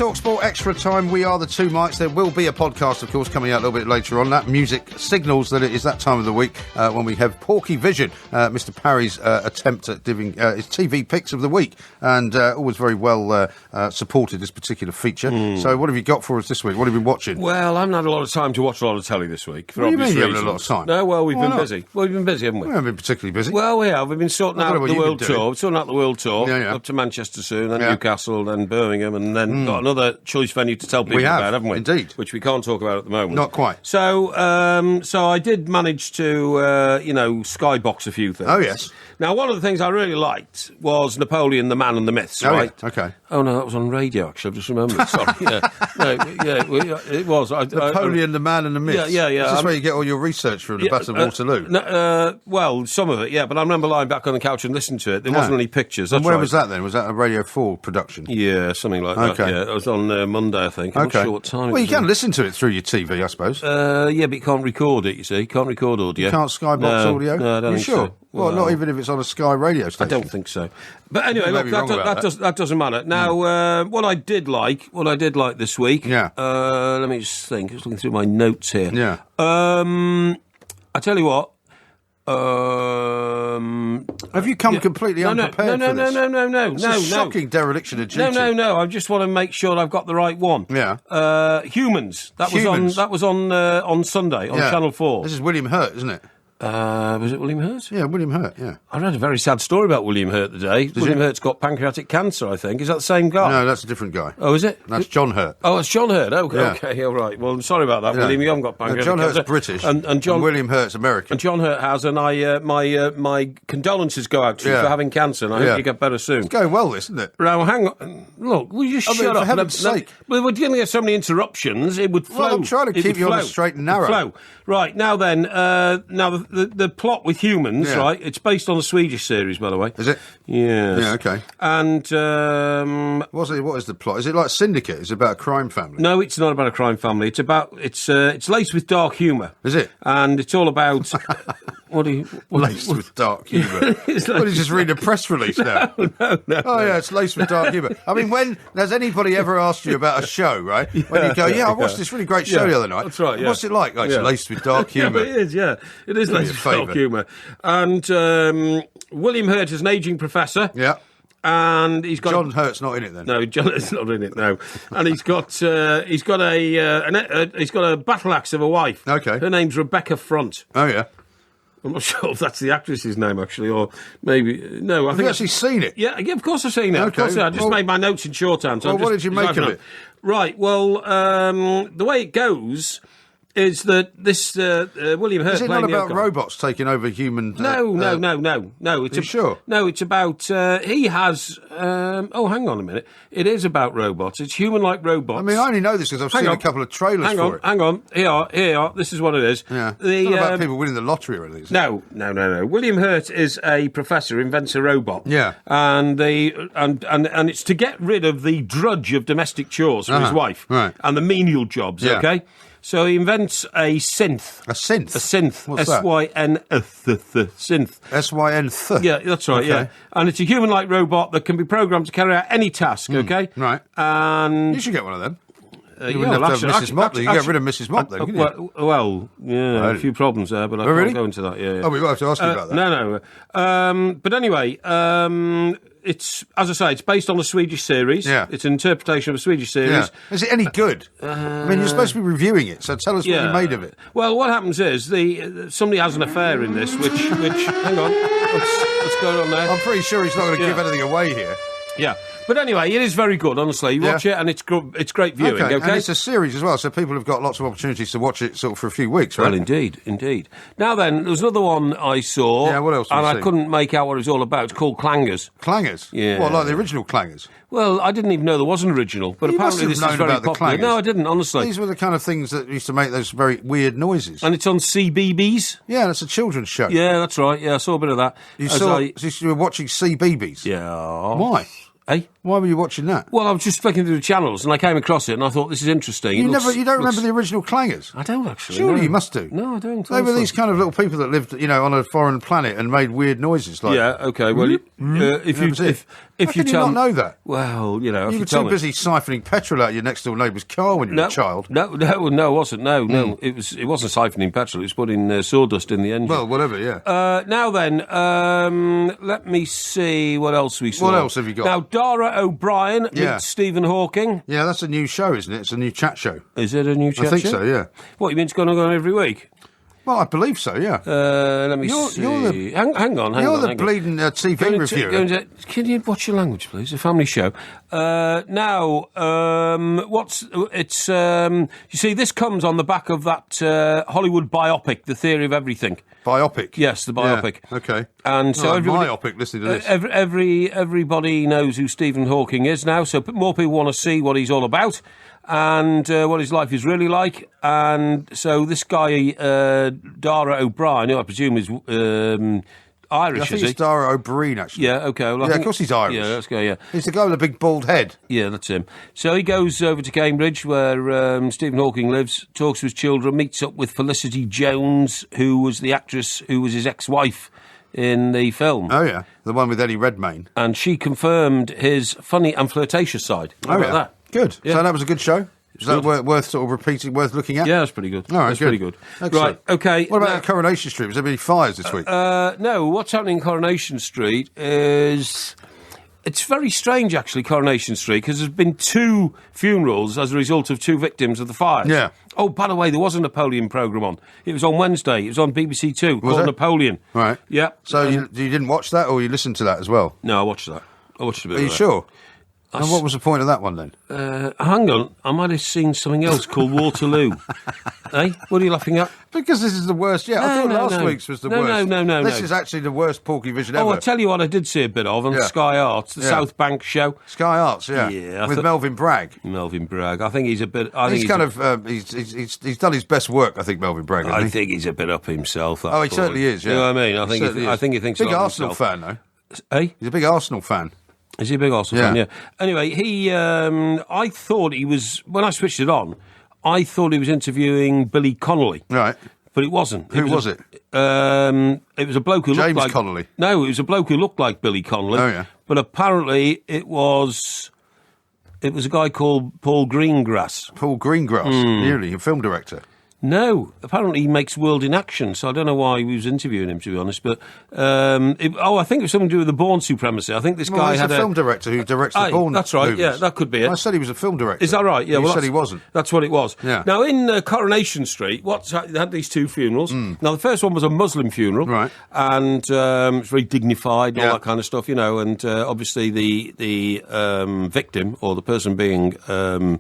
TalkSport Extra Time. We are the Two Mics. There will be a podcast, of course, coming out a little bit later on. That music signals that it is that time of the week when we have Porkyvision, Mr. Parry's attempt at giving his TV picks of the week, and always very well supported this particular feature. So what have you got for us this week? What have you been watching? Well, I haven't had a lot of time to watch a lot of telly this week, for What do you obvious mean you reasons. haven't had a lot of time? No, well, we've been busy. Well, we've been busy, haven't we? We haven't been particularly busy. Well, we have. We've been sorting out the world tour. We're sorting out the world tour. Yeah. Up to Manchester soon, then Newcastle, then Birmingham, and then got another choice venue to tell people about, haven't we? Indeed. Which we can't talk about at the moment. Not quite. So I did manage to, skybox a few things. Oh, yes. Now, one of the things I really liked was Napoleon, the Man and the Myths, right? Yeah. Okay. Oh, no, that was on radio, actually. I've just remembered. Sorry. It was. Napoleon, the Man and the Myths. Yeah. Is this where you get all your research from the Battle of Waterloo? Well, some of it, yeah, but I remember lying back on the couch and listening to it. There wasn't any pictures. And where was that then? Was that a Radio 4 production? Yeah, something like that. Yeah, it was on Monday, I think. I'm not sure what time it was. Well, you can listen to it through your TV, I suppose. Yeah, but you can't record it, you see. You can't record audio. You can't Skybox audio? No, I don't think sure? so. Well, not even if it's on a Sky radio station. I don't think so. But anyway, look, that doesn't matter. Now, what I did like this week. Yeah. Let me just think. I was looking through my notes here. Yeah. I tell you what. Have you come completely unprepared for this? No. It's a shocking dereliction of duty. No. I just want to make sure I've got the right one. Yeah. Humans. Humans. That was on Sunday on Channel 4. This is William Hurt, isn't it? Was it William Hurt? Yeah, William Hurt, yeah. I read a very sad story about William Hurt today. William Hurt's got pancreatic cancer, I think. Is that the same guy? No, that's a different guy. Oh, is it? That's John Hurt. Oh, it's John Hurt. Oh, Yeah. okay, all right. Well, I'm sorry about that, William. You haven't got pancreatic John cancer. Hurt's British, and William Hurt's American. And John Hurt has, and my condolences go out to you for having cancer, and I hope you get better soon. It's going well, this, isn't it? Now, hang on. Look, will you shut up? For heaven's sake. We're going to get so many interruptions, it would flow. Well, I'm trying to keep you on the straight and narrow. Flow. Right, now then, the plot with humans, right, it's based on a Swedish series, by the way. Is it? Yes. Yeah, okay. And... what is the plot? Is it like Syndicate? Is it about a crime family? No, it's not about a crime family. It's laced with dark humour. Is it? And it's all about... Laced with dark humour. What, did you just read a press release now? No. Oh, yeah, it's laced with dark humour. I mean, when has anybody ever asked you about a show, right? When you go, I watched this really great show the other night. That's right, yeah. What's it like? Oh, it's laced with dark humour. It is, yeah. It is laced with dark humour. And William Hurt is an ageing professor. Yeah. And he's got John Hurt's not in it then. No, John Hurt's not in it. No, and he's got a battle axe of a wife. Okay, her name's Rebecca Front. Oh yeah, I'm not sure if that's the actress's name actually, or maybe no. Have you actually seen it? Yeah, of course I've seen it. Okay. Of course I just made my notes in shorthand. So what did you make of it? Right. Well, the way it goes is that this William Hurt... Is it not about robots taking over human... No. It's Are you sure? No, it's about... he has... hang on a minute. It is about robots. It's human-like robots. I mean, I only know this because I've seen a couple of trailers for it. Hang on. Here you are. This is what it is. Yeah. It's not about people winning the lottery or anything. No. William Hurt is a professor, invents a robot. Yeah. And it's to get rid of the drudge of domestic chores for his wife. Right. And the menial jobs, okay? So he invents a synth. A synth? A synth. What's that? Synth. S-Y-N-th. Yeah, that's right, yeah. And it's a human-like robot that can be programmed to carry out any task, okay? Right. And... You should get one of them. You wouldn't have to have Mrs. Motley. You can get rid of Mrs. Motley, couldn't you? Well, a few problems there, but I can't go into that. Yeah. Oh, we will have to ask you about that. No. But anyway, it's, as I say, it's based on a Swedish series. Yeah. It's an interpretation of a Swedish series. Yeah. Is it any good? I mean, you're supposed to be reviewing it, so tell us what you made of it. Well, what happens is somebody has an affair in this, which hang on, what's going on there? I'm pretty sure he's not going to give anything away here. Yeah. But anyway, it is very good, honestly. You watch it, and it's great viewing, okay? And it's a series as well, so people have got lots of opportunities to watch it sort of for a few weeks, right? Well, indeed. Now then, there was another one I saw. Yeah, what else did you see? I couldn't make out what it was all about. It's called Clangers. Clangers? Yeah. What, like the original Clangers? Well, I didn't even know there was an original, but apparently this is very popular. No, I didn't, honestly. These were the kind of things that used to make those very weird noises. And it's on CBeebies? Yeah, that's a children's show. Yeah, that's right. Yeah, I saw a bit of that. You were watching CBeebies? Yeah. Why? Eh? Why were you watching that? Well, I was just flicking through the channels and I came across it and I thought, this is interesting. You don't remember the original Clangers? I don't actually. Surely no. you must do. No, I don't. They were these kind of little people that lived, on a foreign planet and made weird noises. Like, yeah. Okay. Well, if you not know that. Well, you were too busy siphoning petrol out of your next door neighbour's car when you were a child. No, it wasn't. No, it wasn't siphoning petrol. It was putting sawdust in the engine. Well, whatever. Yeah. Now then, let me see what else we saw. What else have you got? Now, Dara O'Brien meets Stephen Hawking. Yeah, that's a new show, isn't it? It's a new chat show. Is it a new chat show? I think so. Yeah. What, you mean it's going to go on every week? Well, I believe so, yeah. Let me see. Hang on. You're the bleeding TV reviewer. Can you watch your language, please? A family show. Now, you see, this comes on the back of that Hollywood biopic, The Theory of Everything. Biopic? Yes, the biopic. Yeah, okay. And so myopic, listening to this. Everybody knows who Stephen Hawking is now, so more people want to see what he's all about and what his life is really like. And so this guy, Dara O'Brien, who I presume is Irish, I think it's Dara O'Briens, actually. Yeah, okay. Well, of course he's Irish. Yeah, let's go, yeah. He's the guy with the big bald head. Yeah, that's him. So he goes over to Cambridge, where Stephen Hawking lives, talks to his children, meets up with Felicity Jones, who was the actress who was his ex-wife in the film. Oh, yeah. The one with Eddie Redmayne. And she confirmed his funny and flirtatious side. How about that? Good. Yeah. So that was a good show? Is that worth sort of repeating, worth looking at? Yeah, that's pretty good. All right, that's pretty good. Excellent. Right, okay. What about Coronation Street? Was there any fires this week? No, what's happening in Coronation Street is... It's very strange, actually, Coronation Street, because there's been 2 funerals as a result of 2 victims of the fires. Yeah. Oh, by the way, there was a Napoleon programme on. It was on Wednesday. It was on BBC 2 called Napoleon. Right. Yeah. So you didn't watch that, or you listened to that as well? No, I watched that. I watched a bit of that. Are you sure? And what was the point of that one, then? Hang on. I might have seen something else called Waterloo. Eh? What are you laughing at? Because this is the worst. Yeah, I thought last week's was the worst. No. This is actually the worst Porkyvision ever. Oh, I'll tell you what I did see a bit of on Sky Arts, the South Bank show. Sky Arts, yeah. With Melvin Bragg. Melvin Bragg. I think he's a bit... he's done his best work, I think, Melvin Bragg. I think he's a bit up himself. Oh, he certainly is, yeah. You know what I mean? I think he thinks a lot of himself. Big Arsenal fan, though. Eh? He's a big Arsenal fan. Is he a big Arsenal fan? Yeah. Anyway, I thought he was... When I switched it on, I thought he was interviewing Billy Connolly. Right. But it wasn't. Who was it? It was a bloke who looked like... James Connolly. No, it was a bloke who looked like Billy Connolly. Oh, yeah. But apparently it was a guy called Paul Greengrass. Paul Greengrass, really, a film director. No, apparently he makes World in Action, so I don't know why he was interviewing him, to be honest. But I think it was something to do with the Bourne Supremacy. I think this guy had a film director who directs the Bourne. That's right. movies. Yeah, that could be it. I said he was a film director. Is that right? Yeah. You said he wasn't. That's what it was. Yeah. Now in Coronation Street, they had these 2 funerals. Now the first one was a Muslim funeral, right? And it's very dignified, and all that kind of stuff, And obviously the victim or the person being the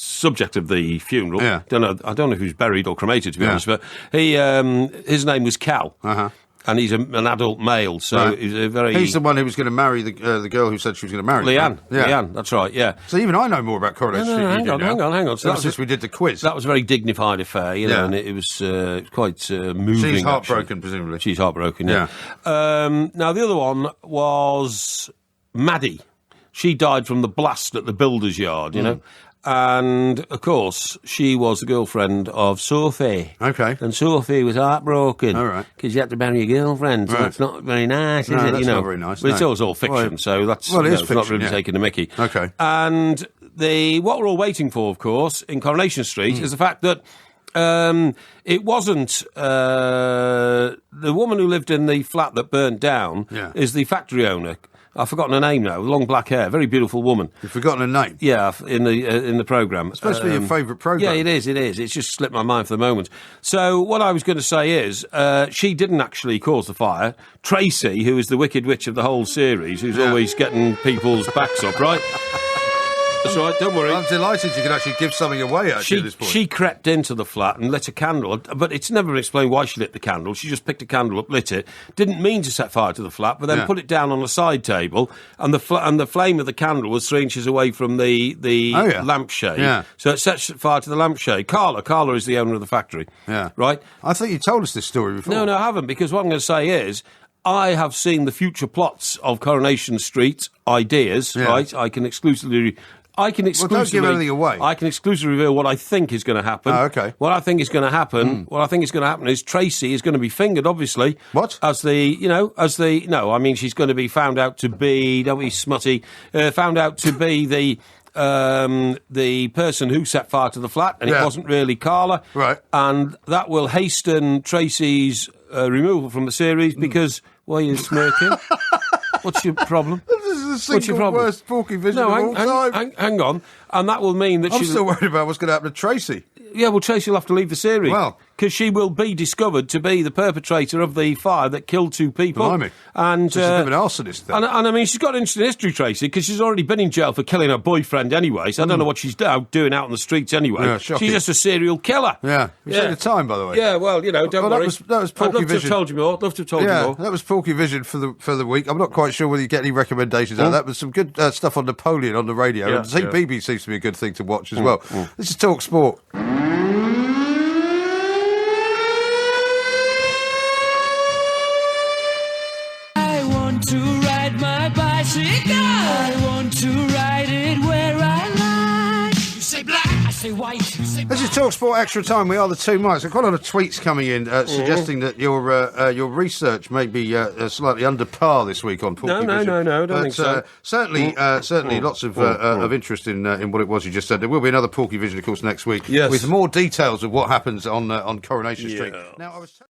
subject of the funeral. Yeah. I don't know if he was buried or cremated, to be honest, but his name was Cal. Uh-huh. And he's an adult male, so he's a very... He's the one who was going to marry the girl who said she was going to marry him. Leanne, that's right, yeah. So even I know more about Coronation Street than you do now. Hang on. So since we did the quiz. That was a very dignified affair, and it was quite moving. She's heartbroken, actually. Presumably. She's heartbroken, yeah. Now, the other one was Maddie. She died from the blast at the builder's yard, you know. And, of course, she was the girlfriend of Sophie. Okay. And Sophie was heartbroken. All right. Because you had to marry your girlfriend, so that's not very nice, is it? That's not very nice, But it's all fiction, so that's fiction, not really taking the mickey. Okay. And what we're all waiting for, of course, in Coronation Street is the fact that it wasn't the woman who lived in the flat that burnt down is the factory owner. I've forgotten her name now. Long black hair, very beautiful woman. You've forgotten her name? Yeah, in the programme. It's supposed to be your favourite programme. Yeah, it is. It's just slipped my mind for the moment. So what I was going to say is, she didn't actually cause the fire. Tracy, who is the Wicked Witch of the whole series, who's always getting people's backs up, right? That's all right, don't worry. I'm delighted you could actually give something away, actually, at this point. She crept into the flat and lit a candle, but it's never explained why she lit the candle. She just picked a candle up, lit it, didn't mean to set fire to the flat, but then put it down on a side table, and the flame of the candle was 3 inches away from the lampshade. Yeah. So it set fire to the lampshade. Carla is the owner of the factory. Yeah. Right? I think you told us this story before. No, I haven't, because what I'm going to say is, I have seen the future plots of Coronation Street ideas, right? I can exclusively... Well, don't give anything away. I can exclusively reveal what I think is going to happen. Oh, okay. What I think is going to happen. What I think is going to happen is Tracy is going to be fingered, obviously. What? No, I mean, she's going to be found out to be, don't be smutty, found out to be the person who set fire to the flat, and it wasn't really Carla. Right. And that will hasten Tracy's removal from the series because, why are you smirking? What's your problem? This is the single worst Porkyvision of all time. Hang on. And that will mean that I'm still worried about what's going to happen to Tracy. Yeah, well, Tracy will have to leave the series. Well. Because she will be discovered to be the perpetrator of the fire that killed 2 people. Blimey. And, so she's a bit of an arsonist then. And I mean, she's got an interesting history, Tracy, because she's already been in jail for killing her boyfriend anyway, so I don't know what she's doing out on the streets anyway. Yeah, shocking. She's just a serial killer. Yeah. You've seen the time, by the way. Yeah, well, don't worry. That was Porkyvision. I'd love to have told you more. Love to have told you more. That was Porkyvision for the week. I'm not quite sure whether you get any recommendations out of that, but some good stuff on Napoleon on the radio. And CBeebies seems to be a good thing to watch as well. This is Talk Sport. To ride my bicycle, I want to ride it where I like. You say black, I say white. You say This is Talk Sport Extra Time. We are the 2 mics. I've got a lot of tweets coming in suggesting that your research may be slightly under par this week on Porkyvision. No, don't think so. Certainly lots of interest in what it was you just said. There will be another Porkyvision, of course, next week with more details of what happens on Coronation Street. Now, I was